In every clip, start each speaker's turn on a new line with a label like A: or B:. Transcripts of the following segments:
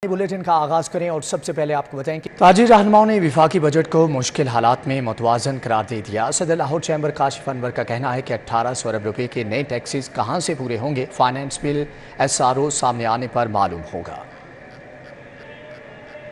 A: Bulletin का आगाज करें और सबसे पहले आपको बताएं कि ताजिर रहनुमाओं ने वफाकी बजट को मुश्किल हालात में मुतवाज़न करार दे दिया। सदर लाहौर चैम्बर काशिफ अनवर का कहना है कि 1800 अरब रुपए के नए टैक्सेस कहां से पूरे होंगे, फाइनेंस बिल SRO सामने आने पर मालूम होगा।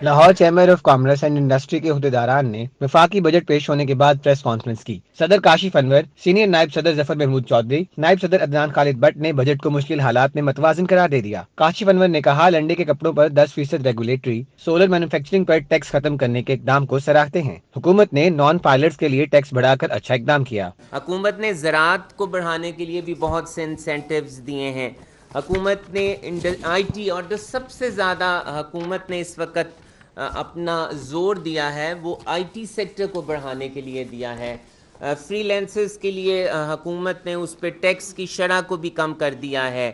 B: Lahore chamber of commerce and industry के अहदेदारान ने वफाकी बजट पेश होने के बाद प्रेस कॉन्फ्रेंस की। सदर काशिफ अनवर, सीनियर नायब सदर जफर महमूद चौधरी, नायब सदर अदनान खालिद भट्ट ने बजट को मुश्किल हालात में मतवाज़न करार दे दिया। काशिफ अनवर ने कहा, लंडे के कपड़ों पर 10% रेगुलेटरी, सोलर मैन्युफैक्चरिंग पर टैक्स खत्म करने के इकदाम को सराहते हैं। हुकूमत ने नॉन पायलट्स के लिए टैक्स बढ़ाकर अच्छा इकदाम किया।
C: हुकूमत ने ज़राअत को बढ़ाने के लिए भी बहुत से इंसेंटिव्स दिए हैं। हुकूमत ने IT और सबसे ज़्यादा हुकूमत ने इस वक्त अपना ज़ोर दिया है वो IT सेक्टर को बढ़ाने के लिए दिया है। फ्रीलांसर्स के लिए हुकूमत ने उस पर टैक्स की शरह को भी कम कर दिया है।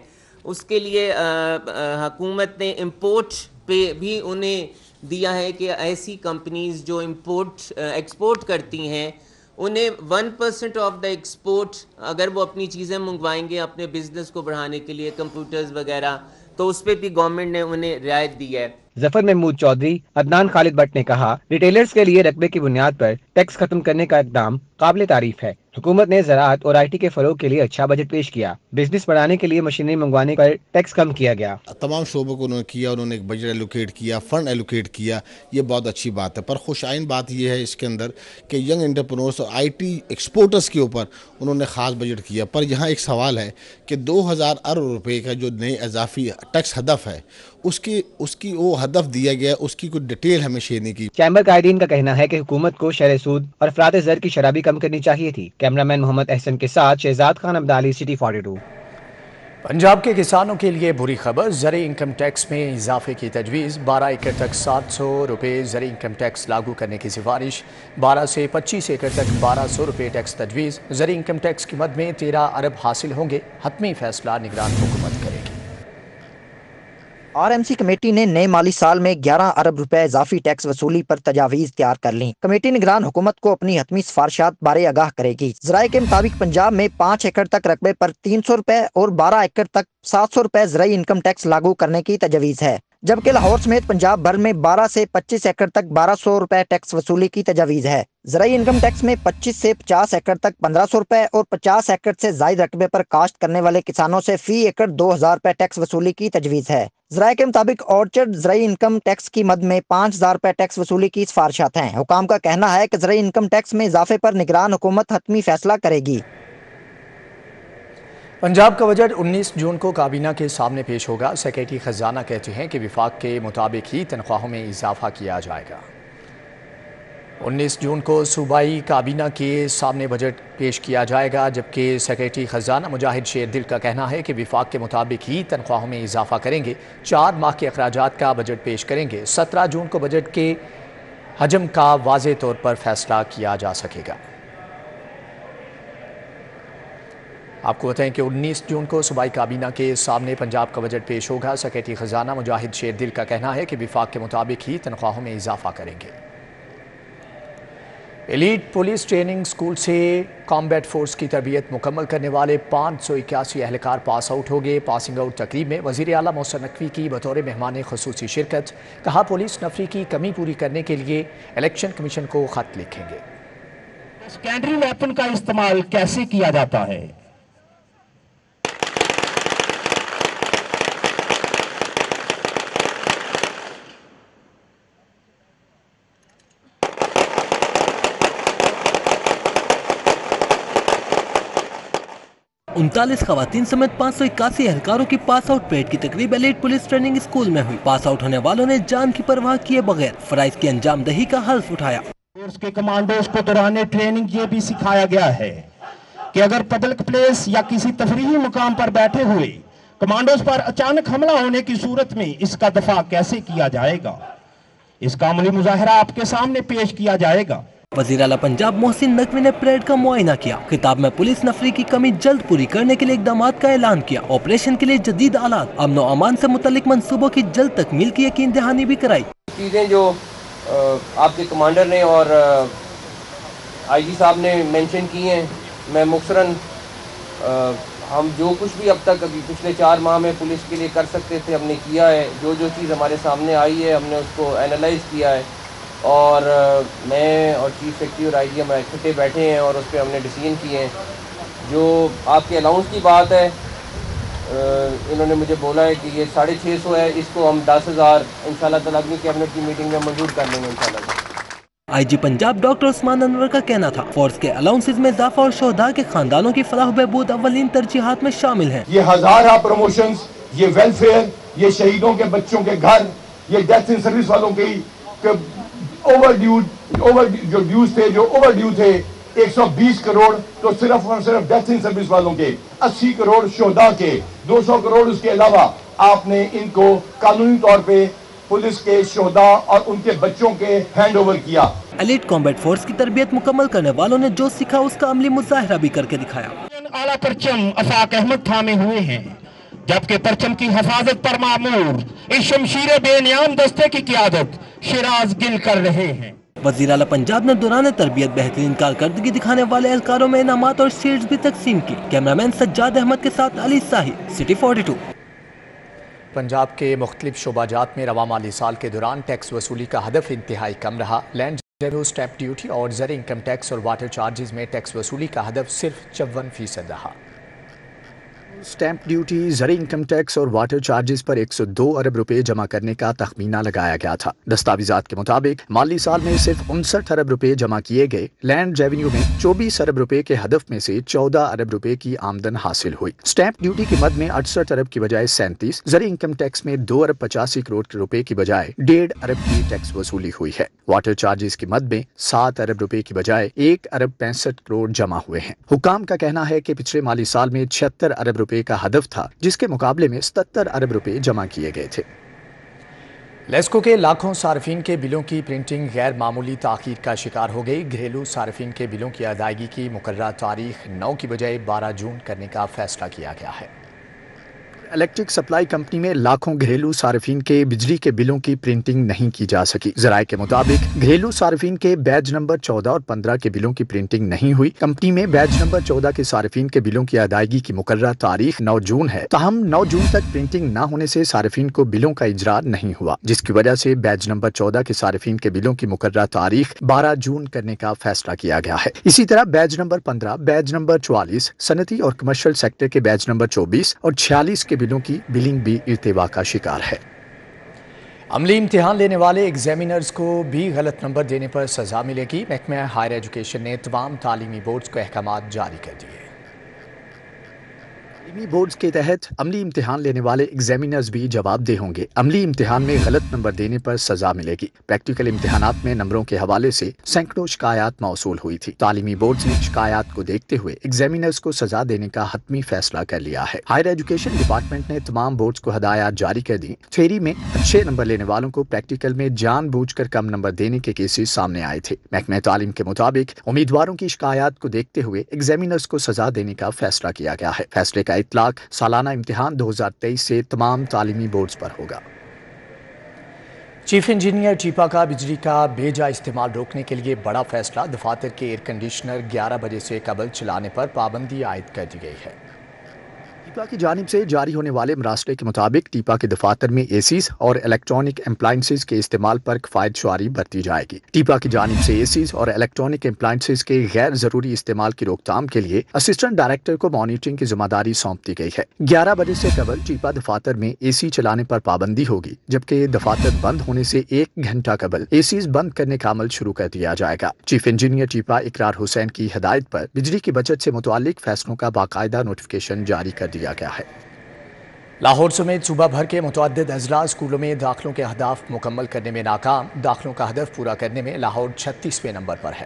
C: उसके लिए हुकूमत ने इंपोर्ट पे भी उन्हें दिया है कि ऐसी कंपनीज़ जो एक्सपोर्ट करती हैं उन्हें 1% ऑफ द एक्सपोर्ट अगर वो अपनी चीज़ें मंगवाएंगे अपने बिजनेस को बढ़ाने के लिए, कंप्यूटर्स वगैरह, तो उस पर भी गवर्नमेंट ने उन्हें रियायत दी है।
B: जफर महमूद चौधरी, अदनान खालिद भट्ट ने कहा, रिटेलर्स के लिए रकबे की बुनियाद पर टैक्स खत्म करने का इकदाम काबिल तारीफ है। हुकूमत ने ज़राअत और IT के फरोग के लिए अच्छा बजट पेश किया। बिजनेस बढ़ाने के लिए मशीनरी मंगवाने पर टैक्स कम किया गया।
D: तमाम शोबों को उन्होंने किया, उन्होंने एक बजट एलोकेट किया, फंड एलोकेट किया, ये बहुत अच्छी बात है। पर खुशाइन बात यह है इसके अंदर कि यंग एंटरप्रेन्योर्स और IT एक्सपोर्टर्स के ऊपर उन्होंने ख़ास बजट किया। पर यहाँ एक सवाल है कि 2000 अरब रुपये का जो नए इजाफी टैक्स हदफ है उसकी वो हदफ दिया गया, उसकी कोई डिटेल हमें शेयर नहीं की।
B: चैम्बर कायदीन का कहना है कि हुकूमत को शरह सूद और अफरात ज़र की शरह भी कम करनी चाहिए थी। कैमरामैन मोहम्मद अहसन के साथ शहजाद खान अब्दाली, सिटी 42।
A: पंजाब के किसानों के लिए बुरी खबर, ज़री इनकम टैक्स में इजाफे की तजवीज़। 12 एकड़ तक 700 रुपये ज़री इनकम टैक्स लागू करने की सिफारिश। 12 से 25 एकड़ तक 1200 रुपये टैक्स तजवीज़। ज़री इनकम टैक्स की मद में 13 अरब हासिल होंगे। हतमी फैसला निगरान हुकूमत करेगी।
E: RMC कमेटी ने नए माली साल में 11 अरब रुपए इजाफी टैक्स वसूली पर तजावीज़ तैयार कर ली। कमेटी निगरान हुकूमत को अपनी हतमी सिफारिशात बारे आगाह करेगी। ज़राए के मुताबिक पंजाब में 5 एकड़ तक रकबे पर 300 रुपए और 12 एकड़ तक 700 रुपए ज़राई इनकम टैक्स लागू करने की तजवीज़ है, जबकि लाहौर समेत पंजाब भर में 12 से 25 एकड़ तक 1200 रुपए टैक्स वसूली की तजवीज़ है। ज़राई इनकम टैक्स में 25 से 50 एकड़ तक 1500 रुपए और 50 एकड़ से जायद रकबे पर काश्त करने वाले किसानों से फी एकड़ 2000 रुपए टैक्स वसूली की तजवीज़ है। ज़राए के मुताबिक ऑर्चर्ड ज़राई इनकम टैक्स की मद में 5000 रुपए टैक्स वसूली की सिफारिशात हैं। हुकाम का कहना है कि ज़राई इनकम टैक्स में इजाफे पर निगरान हुकूमत हतमी फैसला करेगी।
A: पंजाब का बजट 19 जून को काबीना के सामने पेश होगा। सेक्रेटरी खजाना कहते हैं कि विफाक के मुताबिक ही तनख्वाहों में इजाफा किया जाएगा। 19 जून को सूबाई काबीना के सामने बजट पेश किया जाएगा, जबकि सेक्रेटरी खजाना मुजाहिद शेरदिल का कहना है कि विफाक के मुताबिक ही तनख्वाहों में इजाफा करेंगे। 4 माह के अखराजात का बजट पेश करेंगे। 17 जून को बजट के हजम का वाज़े तौर पर फैसला किया जा सकेगा। आपको बताएं कि 19 जून को सूबाई काबीना के सामने पंजाब का बजट पेश होगा। सेक्रेटरी खजाना मुजाहिद शेरदिल का कहना है कि विफाक के मुताबिक ही तनख्वाहों में इजाफा करेंगे। एलीट पुलिस ट्रेनिंग स्कूल से कॉम्बैट फोर्स की तरबियत मुकम्मल करने वाले 581 एहलकार पास आउट हो गए। पासिंग आउट तकरीब में वज़ीर आला मोहसिन नकवी की बतौर मेहमान ख़ुसूसी शिरकत। कहा, पुलिस नफरी की कमी पूरी करने के लिए इलेक्शन कमीशन को खत लिखेंगे।
F: सेकेंडरी वेपन का इस्तेमाल कैसे किया जाता है,
G: उनतालीस खवातीन समेत 581 एहलकारों की पास आउट परेड की तकरीब एलीट पुलिस ट्रेनिंग स्कूल में हुई। पास आउट होने वालों ने जान की परवाह किए बगैर फराइज की अंजाम दही का हल्फ उठाया।
F: फोर्स के कमांडोज को दौरान ट्रेनिंग ये भी सिखाया गया है कि अगर पब्लिक प्लेस या किसी तफरीही मुकाम पर बैठे हुए कमांडोज पर अचानक हमला होने की सूरत में इसका दफा कैसे किया जाएगा, इसका अमली मुजाहिरा आपके सामने पेश किया जाएगा।
G: वज़ीर आला पंजाब मोहसिन नकवी ने परेड का मुआयना किया। खिताब में पुलिस नफरी की कमी जल्द पूरी करने के लिए इकदामात का ऐलान किया। ऑपरेशन के लिए जदीद आलात, अमन व अमान से मुतल्लिक मंसूबों की जल्द तकमील की यकीन दहानी भी कराई।
C: चीज़ें जो आपके कमांडर ने और IG साहब ने मेंशन की हैं, मैं मुख्तरन
H: ہم جو کچھ بھی اب تک ابھی پچھلے 4 ماہ میں پولیس کے لیے کر سکتے تھے ہم نے کیا ہے. جو چیز ہمارے سامنے آئی ہے ہم نے اس کو اینالائز کیا ہے, اور میں اور چیف سیکرٹری اور آئی جی ہم اکٹھے بیٹھے ہیں اور اس پہ ہم نے ڈیسیژن کیے ہیں. جو آپ کے الاؤنس کی بات ہے, انہوں نے مجھے بولا ہے کہ یہ 650 ہے, اس کو ہم 10,000 انشاءاللہ تعالیٰ اگلی کیبنٹ کی میٹنگ میں منظور کر لیں گے انشاءاللہ.
G: آئی جی پنجاب ڈاکٹر عثمان انور کا کہنا تھا فورس کے الاؤنسز میں اضافہ اور شہداء کے خاندانوں کی فلاح و بہبود اولین ترجیحات میں شامل ہیں.
F: یہ ہزارہ پروموشنز, یہ ویلفیئر, یہ شہیدوں کے بچوں کے گھر, یہ ڈیتھ ان سروس والوں کی اوور ڈیوز تھے 120 کروڑ, تو صرف اور صرف ڈیتھ ان سروس والوں کے 80 کروڑ شہداء کے, 200 کروڑ اس کے علاوہ آپ نے ان کو قانونی طور پہ پولیس کے شہداء اور ان کے بچوں کے ہینڈ اوور کیا.
G: ایلیٹ کامبیٹ فورس کی تربیت مکمل کرنے والوں نے جو سیکھا اس کا عملی مظاہرہ بھی کر کے دکھایا.
F: اعلیٰ پرچم افاق احمد تھامے ہوئے ہیں, جبکہ پرچم کی حفاظت پر مامور اس شمشیر بے نیام دستے کی قیادت شیراز گل کر رہے ہیں.
G: وزیر اعلیٰ پنجاب نے دوران تربیت بہترین کارکردگی دکھانے والے اہلکاروں میں انعامات اور شیلڈز بھی تقسیم کی. کیمرامین سجاد احمد کے ساتھ علی صاحب, سٹی 42.
A: پنجاب کے مختلف شعبہ جات میں رواں مالی سال کے دوران ٹیکس وصولی کا ہدف انتہائی کم رہا. لینڈ ریونیو, اسٹیمپ ڈیوٹی اور زرعی انکم ٹیکس اور واٹر چارجز میں ٹیکس وصولی کا ہدف صرف 54% رہا. اسٹیمپ ڈیوٹی, زرعی انکم ٹیکس اور واٹر چارجز پر 102 ارب روپے جمع کرنے کا تخمینہ لگایا گیا تھا. دستاویزات کے مطابق مالی سال میں صرف 59 ارب روپے جمع کیے گئے. لینڈ ریونیو میں 24 ارب روپے کے ہدف میں سے 14 ارب روپے کی آمدن حاصل ہوئی. اسٹیمپ ڈیوٹی کی مد میں 68 ارب کی بجائے 37, زرعی انکم ٹیکس میں 2 ارب 85 کروڑ روپے کی بجائے 1.5 ارب کی ٹیکس وصولی ہوئی ہے. واٹر چارجز کی مد میں 7 ارب روپے کی بجائے 1 ارب 65 کروڑ جمع ہوئے ہیں. حکام کا کہنا ہے کہ پچھلے مالی سال میں 76 ارب روپے کا ہدف تھا, جس کے مقابلے میں 77 ارب روپے جمع کیے گئے تھے. لیسکو کے لاکھوں صارفین کے بلوں کی پرنٹنگ غیر معمولی تاخیر کا شکار ہو گئی. گھریلو صارفین کے بلوں کی ادائیگی کی مقررہ تاریخ 9 کی بجائے 12 جون کرنے کا فیصلہ کیا گیا ہے. الیکٹرک سپلائی کمپنی میں لاکھوں گھریلو صارفین کے بجلی کے بلوں کی پرنٹنگ نہیں کی جا سکی. ذرائع کے مطابق گھریلو صارفین کے بیج نمبر 14 اور 15 کے بلوں کی پرنٹنگ نہیں ہوئی. کمپنی میں بیج نمبر 14 کے صارفین کے بلوں کی ادائیگی کی مقررہ تاریخ 9 جون ہے, تاہم 9 جون تک پرنٹنگ نہ ہونے سے صارفین کو بلوں کا اجرا نہیں ہوا, جس کی وجہ سے بیج نمبر 14 کے صارفین کے بلوں کی مقررہ تاریخ 12 جون کرنے کا فیصلہ کیا گیا ہے. اسی طرح بیج نمبر 15, بیج نمبر 44, صنعتی اور کمرشل سیکٹر کے بیج نمبر 24 اور 46 کے بلوں کی بلنگ بھی ارتباء کا شکار ہے. عملی امتحان لینے والے ایگزامینرز کو بھی غلط نمبر دینے پر سزا ملے گی. محکمہ ہائر ایجوکیشن نے تمام تعلیمی بورڈز کو احکامات جاری کر دیے. تعلیمی بورڈز کے تحت عملی امتحان لینے والے ایگزامینرز بھی جواب دہ ہوں گے. عملی امتحان میں غلط نمبر دینے پر سزا ملے گی. پریکٹیکل امتحانات میں نمبروں کے حوالے سے سینکڑوں شکایات موصول ہوئی تھی. تعلیمی بورڈز نے شکایات کو دیکھتے ہوئے ایگزامینرز کو سزا دینے کا حتمی فیصلہ کر لیا ہے. ہائر ایجوکیشن ڈپارٹمنٹ نے تمام بورڈز کو ہدایات جاری کر دی. تھیوری میں اچھے نمبر لینے والوں کو پریکٹیکل میں جان بوجھ کر کم نمبر دینے کے کیسز سامنے آئے تھے. محکمہ تعلیم کے مطابق امیدواروں کی شکایات کو دیکھتے ہوئے ایگزامینرز کو سزا دینے کا فیصلہ کیا گیا ہے. فیصلے کا اطلاق سالانہ امتحان 2023 سے تمام تعلیمی بورڈز پر ہوگا. چیف انجینئر ٹیپا کا بجلی کا بے جا استعمال روکنے کے لیے بڑا فیصلہ. دفاتر کے ایئر کنڈیشنر 11 بجے سے قبل چلانے پر پابندی عائد کر دی گئی ہے. ٹیپا کی جانب سے جاری ہونے والے مراسلے کے مطابق ٹیپا کے دفاتر میں اے سیز اور الیکٹرانک اپلائنسز کے استعمال پر کفایت شعاری برتی جائے گی. ٹیپا کی جانب سے اے سیز اور الیکٹرانک اپلائنسز کے غیر ضروری استعمال کی روک تھام کے لیے اسسٹنٹ ڈائریکٹر کو مانیٹرنگ کی ذمہ داری سونپ دی گئی ہے. 11 بجے سے قبل ٹیپا دفاتر میں اے سی چلانے پر پابندی ہوگی, جبکہ دفاتر بند ہونے سے 1 گھنٹہ قبل اے سیز بند کرنے کا عمل شروع کر دیا جائے گا. چیف انجینئر ٹیپا اقرار حسین کی ہدایت پر بجلی کی بچت سے متعلق فیصلوں کا باقاعدہ نوٹیفیکیشن جاری کر دیا گیا ہے. لاہور سمیت صوبہ بھر کے متعدد اضلاع اسکولوں میں داخلوں کے اہداف مکمل کرنے میں ناکام. داخلوں کا ہدف پورا کرنے میں لاہور 36ویں نمبر پر ہے.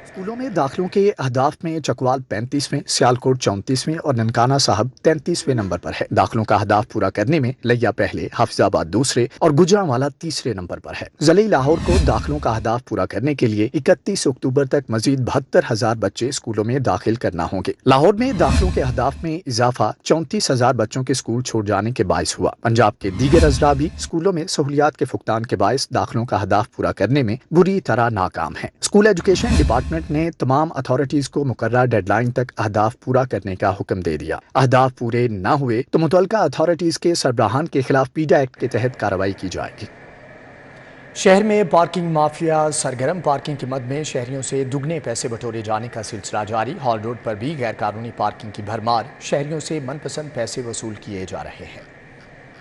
A: اسکولوں میں داخلوں کے اہداف میں چکوال 35ویں، سیالکوٹ 34ویں اور ننکانہ صاحب 33ویں نمبر پر ہے. داخلوں کا اہداف پورا کرنے میں لیا پہلے، حافظ آباد دوسرے اور گجرانوالہ تیسرے نمبر پر ہے. ضلع لاہور کو داخلوں کا اہداف پورا کرنے کے لیے 31 اکتوبر تک مزید 72,000 بچے اسکولوں میں داخل کرنا ہوں گے. لاہور میں داخلوں کے اہداف میں اضافہ 34,000 بچوں کے اسکول چھوڑ جانے کے باعث ہوا. پنجاب کے دیگر اضلاع بھی اسکولوں میں سہولیات کے فقدان کے باعث داخلوں کا اہداف پورا کرنے میں بری طرح ناکام ہیں. اسکول ایجوکیشن ڈپارٹمنٹ कैबिनेट ने तमाम अथॉरिटीज को मुकर्रर डेडलाइन तक अहदाफ पूरा करने का हुक्म दे दिया। अहदाफ पूरे न हुए तो मुतल्लिका अथॉरिटीज के सरबराहान के खिलाफ पीडा एक्ट के तहत कार्रवाई की जाएगी। शहर में पार्किंग माफिया सरगर्म। पार्किंग की मद में शहरियों से दुगने पैसे बटोरे जाने का सिलसिला जारी। हॉल रोड पर भी गैर कानूनी पार्किंग की भरमार। शहरियों से मनपसंद पैसे वसूल किए जा रहे हैं।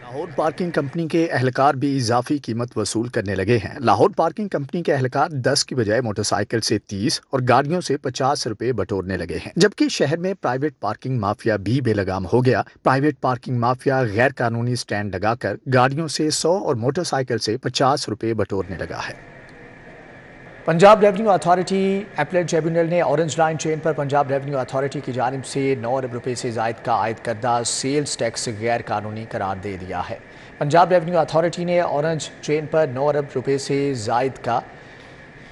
A: लाहौर पार्किंग कंपनी के एहलकार भी इजाफी कीमत वसूल करने लगे हैं। लाहौर पार्किंग कंपनी के एहलकार 10 की बजाय मोटरसाइकिल से 30 और गाड़ियों से 50 रुपए बटोरने लगे हैं, जबकि शहर में प्राइवेट पार्किंग माफिया भी बेलगाम हो गया। प्राइवेट पार्किंग माफिया गैर कानूनी स्टैंड लगाकर गाड़ियों से 100 और मोटरसाइकिल से 50 रुपए बटोरने लगा है। Punjab revenue authority appellate tribunal ने ऑरेंज लाइन चेन पर पंजाब रेवेन्यू अथॉरिटी की जानिब से 9 अरब रुपये से ज़ायद का आयद करदा सेल्स टैक्स गैर कानूनी करार दे दिया है। पंजाब रेवेन्यू अथॉरिटी ने ऑरेंज चेन पर 9 अरब रुपये से ज़ायद का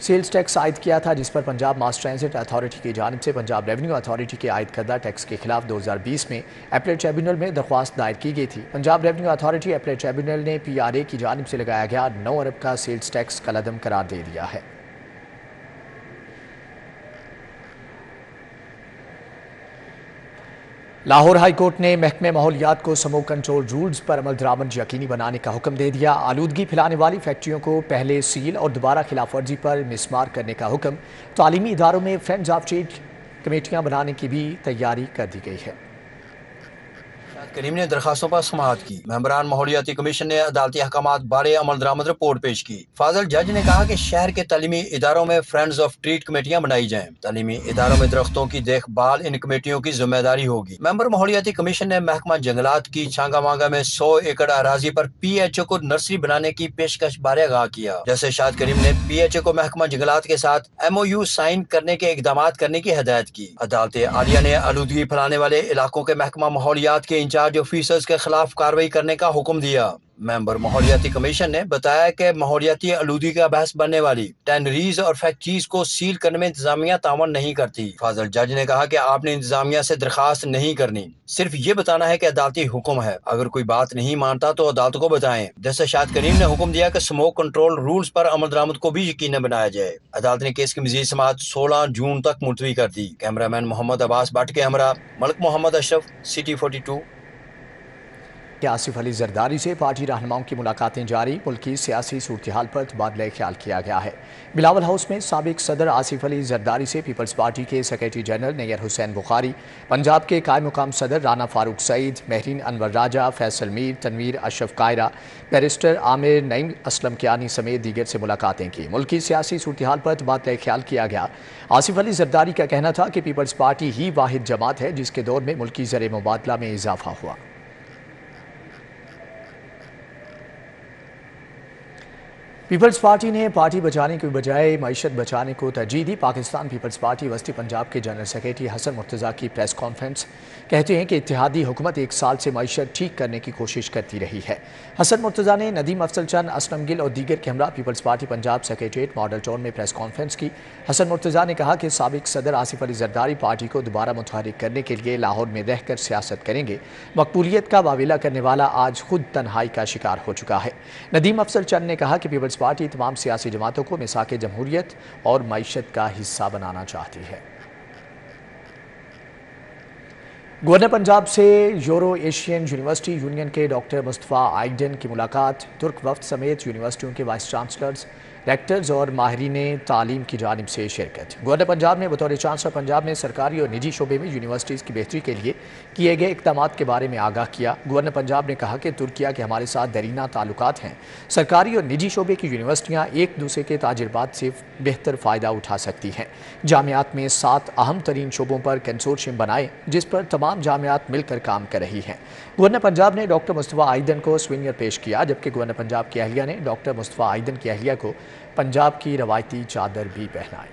A: सेल्स टैक्स आयद किया था, जिस पर पंजाब मास ट्रांजिट अथॉरिटी की जानिब से पंजाब रेवेन्यू अथॉरिटी के आयद करदा टैक्स के खिलाफ 2020 में एपलेट ट्रिब्यूनल में दरख्वास्त दायर की गई थी। Punjab revenue authority appellate tribunal ने PRA की जानिब से लगाया गया 9 अरब का सेल्स टैक्स कलअदम करार दे दिया है। लाहौर हाई कोर्ट ने महकमे माहौलियात को स्मोक कंट्रोल रूल्स पर अमल दरामद यकीनी बनाने का हुक्म दे दिया। आलूदगी फैलाने वाली फैक्ट्रियों को पहले सील और दोबारा खिलाफ वर्जी पर मिसमार करने का हुक्म। तालीमी इदारों में फ्रेंड्स ऑफ ट्रेड कमेटियां बनाने की भी तैयारी कर दी गई है।
I: करीम ने दरखास्तों पर समाअत की। मेंबरान माहौलियाती कमीशन ने अदालती अहकामात बारे अमल दरामद रिपोर्ट पेश की। फाजल जज ने कहा कि शहर के तालीमी इदारों में फ्रेंड्स ऑफ ट्रीट कमेटियां बनाई जाएं। तालीमी इदारों में दरख्तों की देखभाल इन कमेटियों की जिम्मेदारी होगी। मेंबर माहौलियाती कमीशन ने महकमा जंगलात की छांगा मांगा में 100 एकड़ अराजी पर PHO को नर्सरी बनाने की पेशकश बारे आगाह किया। जैसे शाद करीम ने PHO को महकमा जंगलात के साथ MOU साइन करने के इकदाम करने की हिदायत की। अदालत आलिया ने आलूदगी फैलाने वाले इलाकों के महकमा माहौलियात के इंचार्ज ऑफिसर्स के खिलाफ कार्रवाई करने का हुक्म दिया। मेंबर माहौलियाती कमीशन ने बताया कि माहौलियाती आलूदगी का बहस बनने वाली टैनरीज और फैक्ट्रीज को सील करने में इंतजामिया तावन नहीं करती। फाजल जज ने कहा कि आपने इंतजामिया से दरखास्त नहीं करनी, सिर्फ ये बताना है कि अदालती हुक्म है। अगर कोई बात नहीं मानता तो अदालत को बताएं। जैसे शाद करीम ने हुक्म दिया कि स्मोक कंट्रोल रूल्स पर अमल दरामद को भी यकीनी बनाया जाए। अदालत ने केस की मजीद समाअत 16 जून तक मुलतवी कर दी। कैमरामैन मोहम्मद अब्बास भट्ट के हमरा मलिक मोहम्मद अशरफ, सिटी 42।
A: आसिफ अली जरदारी से पार्टी रहनुमाओं की मुलाकातें जारी। मुल्की सियासी सूरत-ए-हाल पर तबादला ख्याल किया गया है। बिलावल हाउस में साबिक सदर आसिफ अली जरदारी से पीपल्स पार्टी के सेक्रेटरी जनरल नैयर हुसैन बुखारी, पंजाब के कायम मुकाम सदर राना फारूक सईद, महरीन अनवर राजा, फैसल मीर, तनवीर अशरफ कायरा, बैरिस्टर आमिर नईम असलम कियानी समेत दीगर से मुलाकातें की। मुल्की सियासी सूरत-ए-हाल पर तबादला ख्याल किया गया। आसिफ अली जरदारी का कहना था कि पीपल्स पार्टी ही वाहिद जमात है जिसके दौर में मुल्की ज़र मुबादला में इजाफा हुआ। पीपल्स पार्टी ने पार्टी बचाने की बजाय मईशत बचाने को तरजीह दी। पाकिस्तान पीपल्स पार्टी वस्ती पंजाब के जनरल सेक्रेटरी हसन मुर्तज़ा की प्रेस कॉन्फ्रेंस कहते हैं कि इत्तेहादी हुकूमत 1 साल से मईशत ठीक करने की कोशिश करती रही है। हसन मुर्तज़ा ने नदीम अफजल चंद, असलम गिल और दीगर के हमरा पीपल्स पार्टी पंजाब सेक्रेटरीट मॉडल टाउन में प्रेस कॉन्फ्रेंस की। हसन मुर्तज़ा ने कहा कि साबिक सदर आसिफ अली जरदारी पार्टी को दोबारा मुतहर्रिक करने के लिए लाहौर में रहकर सियासत करेंगे। मकबूलियत का वावेला करने वाला आज खुद तन्हाई का शिकार हो चुका है। नदीम अफजल चंद ने कहा कि पीपल्स पार्टी तमाम सियासी जमातों को मिसाक जमहूरियत और मईशत का हिस्सा बनाना चाहती है। गवर्नर पंजाब से यूरो एशियन यूनिवर्सिटी यूनियन के डॉक्टर मुस्तफ़ा आइडन की मुलाकात। तुर्क वफ्द समेत यूनिवर्सिटियों के वाइस चांसलर्स, रेक्टर्स और माहिरीन तालीम की जानिब से शिरकत। गवर्नर पंजाब ने बतौर चांसलर पंजाब में सरकारी और निजी शोबे में यूनिवर्सिटीज़ की बेहतरी के लिए किए गए इक़दाम के बारे में आगाह किया। गवर्नर पंजाब ने कहा कि तुर्किया के हमारे साथ दरीना ताल्लुकात हैं। सरकारी और निजी शोबे की यूनिवर्सिटियाँ एक दूसरे के तजुर्बात से बेहतर फ़ायदा उठा सकती हैं। जामियात में 7 अहम तरीन शोबों पर कंसोर्शियम बनाए जिस पर तमाम जामियात मिलकर काम कर रही हैं। गवर्नर पंजाब ने डॉक्टर मुस्तफ़ा आइडन को स्वीनियर पेश किया, जबकि गवर्नर पंजाब की अहलिया ने डॉक्टर मुस्तफ़ा आइडन की अहलिया को पंजाब की रवायती चादर भी पहनाई।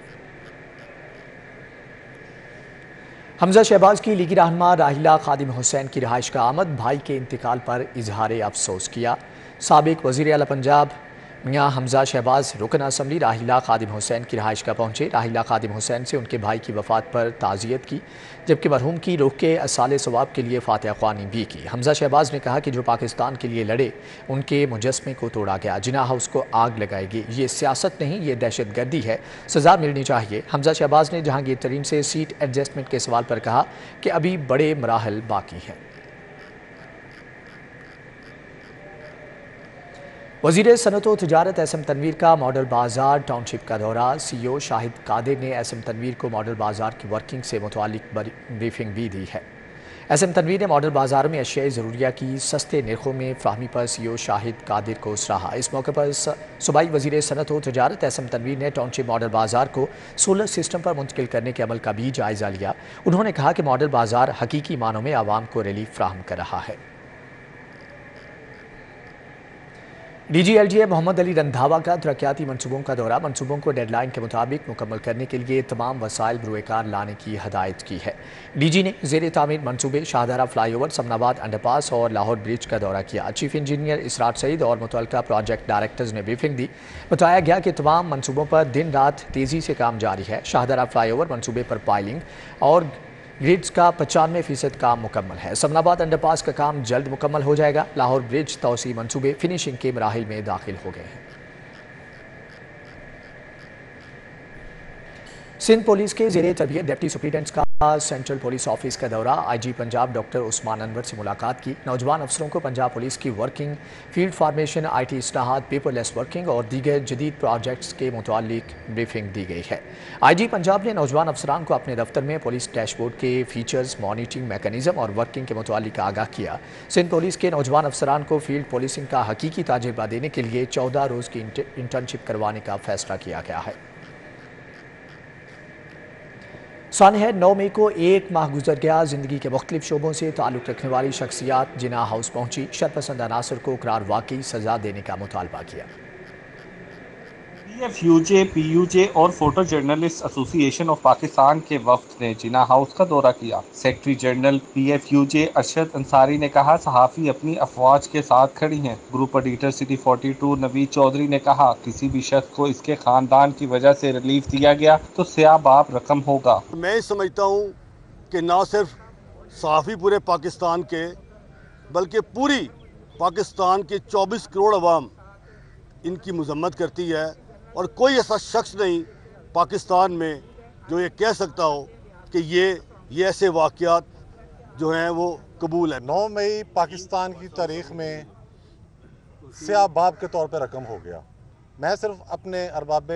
A: हमजा शहबाज की लीगी रहनुमा राहिला खादिम हुसैन की रिहाइश का आमद। भाई के इंतकाल पर इजहार अफसोस किया। साबिक वज़ीर आला पंजाब میاں حمزہ شہباز رکن اسمبلی راحیلہ خادم حسین کی رہائش گاہ پہنچے۔ راحیلہ خادم حسین سے ان کے بھائی کی وفات پر تعزیت کی، جبکہ مرحوم کی روح کے اصالِ ثواب کے لیے فاتحہ خوانی بھی کی۔ حمزہ شہباز نے کہا کہ جو پاکستان کے لیے لڑے ان کے مجسمے کو توڑا گیا، جناح ہاؤس کو آگ لگائے گی، یہ سیاست نہیں، یہ دہشت گردی ہے، سزا ملنی چاہیے۔ حمزہ شہباز نے جہانگیر ترین سے سیٹ ایڈجسٹمنٹ کے سوال پر کہا کہ ابھی بڑے مراحل باقی ہیں۔ وزیر صنعت و تجارت احسن تنویر کا ماڈل بازار ٹاؤن شپ کا دورہ۔ سی او شاہد قادر نے احسن تنویر کو ماڈل بازار کی ورکنگ سے متعلق بریفنگ بھی دی ہے۔ احسن تنویر نے ماڈل بازار میں اشیاء ضروریہ کی سستے نرخوں میں فراہمی پر سی او شاہد قادر کو سراہا۔ اس موقع پر صوبائی وزیر صنعت و تجارت احسن تنویر نے ٹاؤن شپ ماڈل بازار کو سولر سسٹم پر منتقل کرنے کے عمل کا بھی جائزہ لیا۔ انہوں نے کہا کہ ماڈل بازار حقیقی معنوں میں عوام کو ریلیف فراہم کر رہا ہے۔ ڈی جی ایل جی اے محمد علی رندھاوا کا ترقیاتی منصوبوں کا دورہ۔ منصوبوں کو ڈیڈ لائن کے مطابق مکمل کرنے کے لیے تمام وسائل بروئے کار لانے کی ہدایت کی ہے۔ ڈی جی نے زیر تعمیر منصوبے شاہدرہ فلائی اوور، سمن آباد انڈر پاس اور لاہور برج کا دورہ کیا۔ چیف انجینئر اسرار سعید اور متعلقہ پروجیکٹ ڈائریکٹرز نے بریفنگ دی۔ بتایا گیا کہ تمام منصوبوں پر دن رات تیزی سے کام جاری ہے۔ شاہدرہ فلائی اوور منصوبے پر پائلنگ اور گریڈز کا 95% کام مکمل ہے۔ سمن آباد انڈر پاس کا کام جلد مکمل ہو جائے گا۔ لاہور برج توسیع منصوبے فنشنگ کے مراحل میں داخل ہو گئے ہیں۔ سندھ پولیس کے زیر تربیت ڈپٹی سپرنٹینڈنٹ کا سینٹرل پولیس آفس کا دورہ۔ آئی جی پنجاب ڈاکٹر عثمان انور سے ملاقات کی۔ نوجوان افسروں کو پنجاب پولیس کی working, field formation, I T اصلاحات، پیپر لیس ورکنگ اور دیگر جدید پروجیکٹس کے متعلق بریفنگ دی گئی ہے۔ آئی جی پنجاب نے نوجوان افسران کو اپنے دفتر میں پولیس ڈیش بورڈ کے فیچرز، مانیٹرنگ میکانزم اور ورکنگ کے متعلق آگاہ کیا۔ سندھ پولیس کے نوجوان افسران کو فیلڈ پولیسنگ کا حقیقی تجربہ دینے کے لیے 14 روز کی انٹرنشپ کروانے کا فیصلہ کیا گیا ہے۔ سانحہ 9 مئی کو ایک ماہ گزر گیا۔ زندگی کے مختلف شعبوں سے تعلق رکھنے والی شخصیات جناح ہاؤس پہنچی۔ شرپسند عناصر کو قرار واقعی سزا دینے کا مطالبہ کیا۔
J: PFUJ, PUJ اور فوٹو جرنلسٹ ایسوسی ایشن آف پاکستان کے وفد نے جناح ہاؤس کا دورہ کیا۔ Secretary general PFUJ Arshad Ansari نے کہا صحافی اپنی افواج کے ساتھ کھڑی ہیں۔ گروپ ایڈیٹر سٹی 42 نوید چودھری نے کہا کسی بھی شخص کو اس کے خاندان کی وجہ سے ریلیف دیا گیا تو سیاہ باب رقم ہوگا۔
K: میں سمجھتا ہوں کہ نہ صرف صحافی پورے پاکستان کے بلکہ پوری پاکستان کے 24 کروڑ عوام ان کی مذمت کرتی ہے، اور کوئی ایسا شخص نہیں پاکستان میں جو یہ کہہ سکتا ہو کہ یہ ایسے واقعات جو ہیں وہ قبول ہے۔
L: 9 مئی پاکستان کی تاریخ میں سیاہ باب کے طور پہ رقم ہو گیا۔ میں صرف اپنے ارباب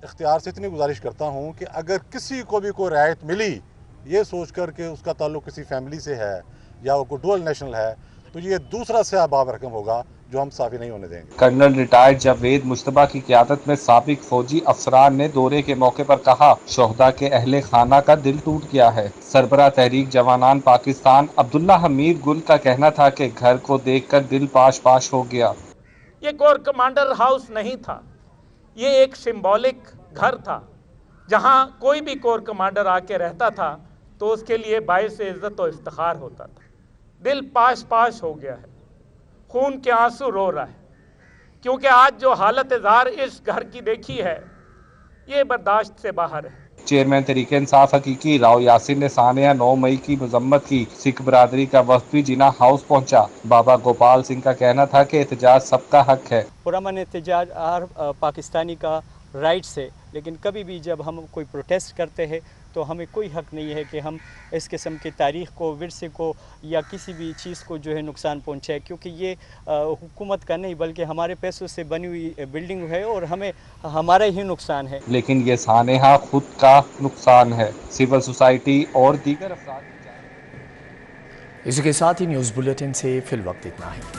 L: اختیار سے اتنی گزارش کرتا ہوں کہ اگر کسی کو بھی کوئی رعایت ملی یہ سوچ کر کہ اس کا تعلق کسی فیملی سے ہے یا وہ کوئی ڈوئل نیشنل ہے تو یہ دوسرا سیاہ باب رقم ہوگا جو ہم صافی نہیں ہونے دیں گے۔
J: کرنل ریٹائرڈ جاوید مشتبہ کی قیادت میں سابق فوجی افسران نے دورے کے موقع پر کہا شہداء کے اہل خانہ کا دل ٹوٹ گیا ہے۔ سربراہ تحریک جوانان پاکستان عبداللہ حمید گل کا کہنا تھا کہ گھر کو دیکھ کر دل پاش پاش ہو گیا۔
M: یہ کور کمانڈر ہاؤس نہیں تھا، یہ ایک سمبولک گھر تھا جہاں کوئی بھی کور کمانڈر آ کے رہتا تھا تو اس کے لیے باعث عزت و افتخار ہوتا تھا۔ دل پاش پاش ہو گیا ہے، خون کے آنسو رو رہا ہے، کیونکہ آج جو حالت زار اس گھر کی دیکھی ہے یہ برداشت سے باہر ہے۔
J: چیئرمین تحریک انصاف حقیقی راؤ یاسر نے سانحہ 9 مئی کی مذمت کی۔ سکھ برادری کا وفد بھی جناح ہاؤس پہنچا۔ بابا گوپال سنگھ کا کہنا تھا کہ احتجاج سب کا حق ہے۔
N: پرامن احتجاج ہر پاکستانی کا رائٹس ہے، لیکن کبھی بھی جب ہم کوئی پروٹیسٹ کرتے ہیں تو ہمیں کوئی حق نہیں ہے کہ ہم اس قسم کی تاریخ کو، ورثے کو یا کسی بھی چیز کو جو ہے نقصان پہنچائے، کیونکہ یہ حکومت کا نہیں بلکہ ہمارے پیسوں سے بنی ہوئی بلڈنگ ہے اور ہمیں ہمارا ہی نقصان ہے۔
J: لیکن یہ سانحہ خود کا نقصان ہے۔ سول سوسائٹی اور دیگر افراد
A: اسی کے ساتھ ہی نیوز بلیٹن سے فی الوقت اتنا ہے۔